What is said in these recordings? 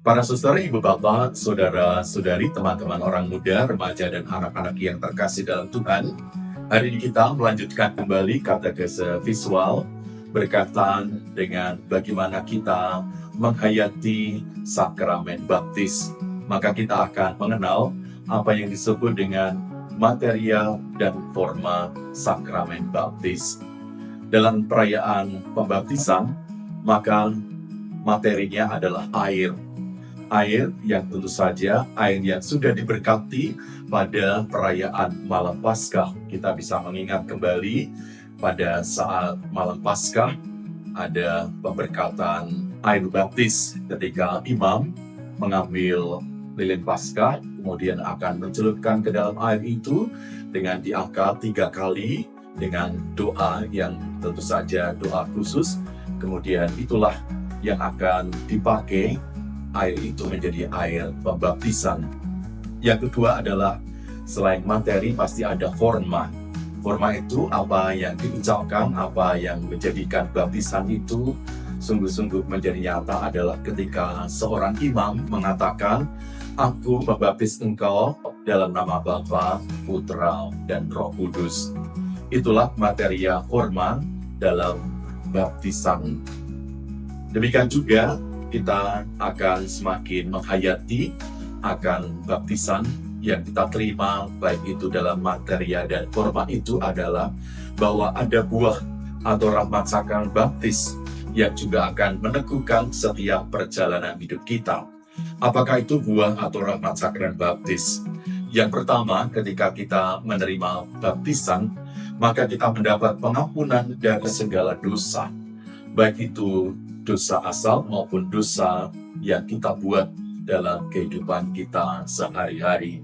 Para saudara, ibu bapak, saudara-saudari, teman-teman orang muda, remaja, dan anak-anak yang terkasih dalam Tuhan, hari ini kita melanjutkan kembali katekese visual berkaitan dengan bagaimana kita menghayati sakramen baptis. Maka kita akan mengenal apa yang disebut dengan materia dan forma sakramen baptis. Dalam perayaan pembaptisan, maka materinya adalah air. Air yang tentu saja air yang sudah diberkati pada perayaan Malam Paskah. Kita bisa mengingat kembali pada saat Malam Paskah ada pemberkatan air baptis ketika imam mengambil lilin Paskah, kemudian akan mencelupkan ke dalam air itu dengan diangkat 3 kali dengan doa yang tentu saja doa khusus. Kemudian itulah yang akan dipakai air itu menjadi air pembaptisan. Yang kedua adalah selain materi pasti ada forma. Forma itu apa yang diucapkan, apa yang menjadikan baptisan itu sungguh-sungguh menjadi nyata adalah ketika seorang imam mengatakan, "Aku membaptis engkau dalam nama Bapa, Putra, dan Roh Kudus." Itulah materia forma dalam baptisan. Demikian juga kita akan semakin menghayati akan baptisan yang kita terima, baik itu dalam materia dan forma itu adalah bahwa ada buah atau rahmat sakramen baptis yang juga akan meneguhkan setiap perjalanan hidup kita. Apakah itu buah atau rahmat sakramen baptis? Yang pertama, ketika kita menerima baptisan, maka kita mendapat pengampunan dari segala dosa, baik itu dosa asal maupun dosa yang kita buat dalam kehidupan kita sehari-hari.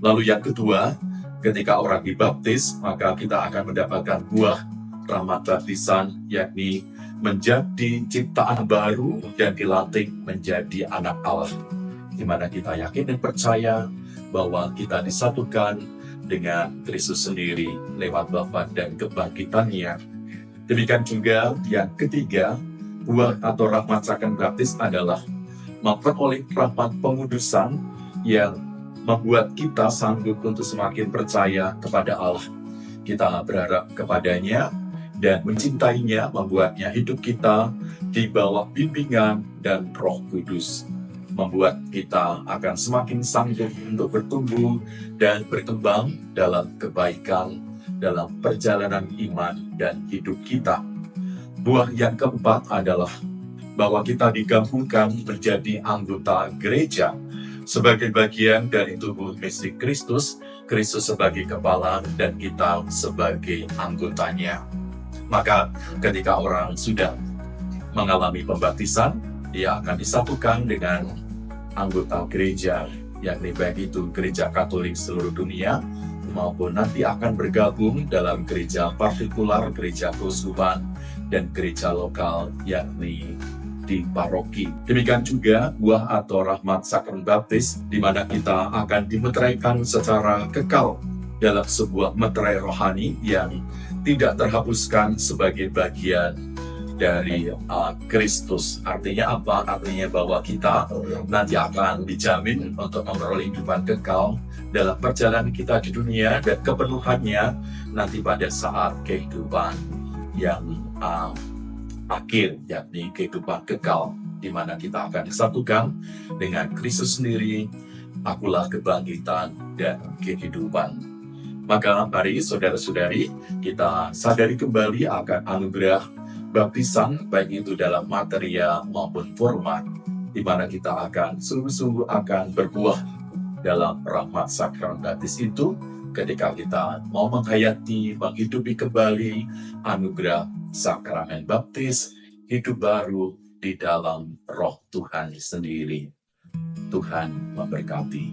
Lalu yang kedua, ketika orang dibaptis, maka kita akan mendapatkan buah rahmat baptisan, yakni menjadi ciptaan baru dan dilantik menjadi anak Allah, di mana kita yakin dan percaya bahwa kita disatukan dengan Kristus sendiri lewat wafat dan kebangkitannya. Demikian juga yang ketiga, buah atau rahmat sakramen baptis adalah memperoleh rahmat pengudusan yang membuat kita sanggup untuk semakin percaya kepada Allah. Kita berharap kepadanya dan mencintainya, membuatnya hidup kita di bawah bimbingan dan Roh Kudus, membuat kita akan semakin sanggup untuk bertumbuh dan berkembang dalam kebaikan, dalam perjalanan iman dan hidup kita. Buah yang keempat adalah bahwa kita digabungkan menjadi anggota gereja sebagai bagian dari tubuh mistik Kristus, Kristus sebagai kepala dan kita sebagai anggotanya. Maka ketika orang sudah mengalami pembaptisan, dia akan disatukan dengan anggota gereja, yakni baik itu gereja Katolik seluruh dunia, maupun nanti akan bergabung dalam gereja partikular, gereja keuskupan, dan gereja lokal, yakni di paroki. Demikian juga buah atau rahmat sakramen baptis, di mana kita akan dimeteraikan secara kekal dalam sebuah meterai rohani yang tidak terhapuskan sebagai bagian dari Kristus. Artinya apa? Artinya bahwa kita nanti akan dijamin untuk memperoleh kehidupan kekal dalam perjalanan kita di dunia dan kepenuhannya nanti pada saat kehidupan yang akhir, yakni kehidupan kekal, di mana kita akan disatukan dengan Kristus sendiri. Akulah kebangkitan dan kehidupan. Maka mari saudara-saudari, kita sadari kembali akan anugerah baptisan, baik itu dalam materia maupun forma, di mana kita akan sungguh-sungguh akan berbuah dalam rahmat sakramen baptis itu ketika kita mau menghayati, menghidupi kembali anugerah sakramen baptis, hidup baru di dalam Roh Tuhan sendiri. Tuhan memberkati.